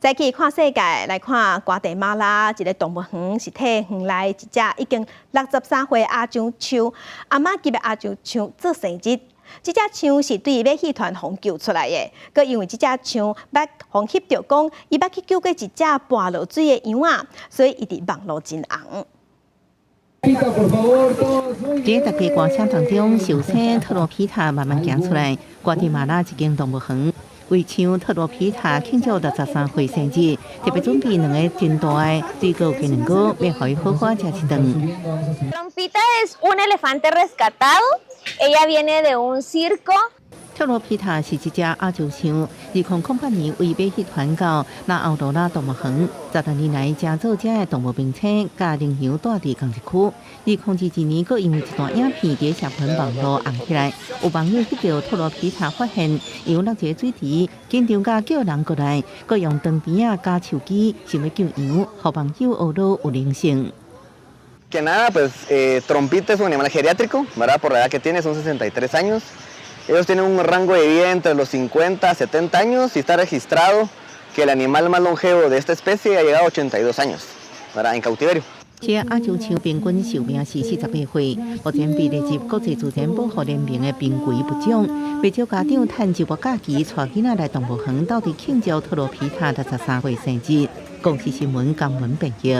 再去看世界，来看瓜地马拉一个动物园，是体园内一只已经63岁阿犟象，阿嬷级的阿犟象做生日。这只象是对马戏团互救出来的，佮因为这只象捌互翕到讲，伊捌去救过一只跋落水的羊仔，所以伊伫网络真红。在大家观赏当中，首先特罗皮塔慢慢行出来，瓜地马拉一间动物园。为唱特罗皮塔庆祝63岁生日，特别准备2个真大的水果跟2个，要互伊好好吃一顿。Trompita es un elefante rescatado. Ella viene de un circo. 特罗皮塔是一只阿犟象，2008年为马戏团到拉奥多拉动物园，10年来正做这的动物并且甲羚羊住伫同一区。2021年，佮因为一段影片伫社群网络红起来，有网友翕到特罗皮塔发现游乐一个水池，紧张甲叫人过来，佮用长边加手机想要救羊，互网友学到有灵性。Que nada, pues Trompita es un animal geriátrico, ¿verdad? Por la edad que tiene, son 63 años. Ellos tienen un rango de vida entre los 50 a 70 años y está registrado que el animal más longevo de esta especie ha llegado a 82 años, ¿verdad? En cautiverio. 这阿犟象平均寿命是48岁，目前被列入国际自然保护联盟的濒危物种。不少家长趁一个假期，带囡仔来动物园，到底庆祝特罗皮塔63岁生日。公视新闻江文编辑。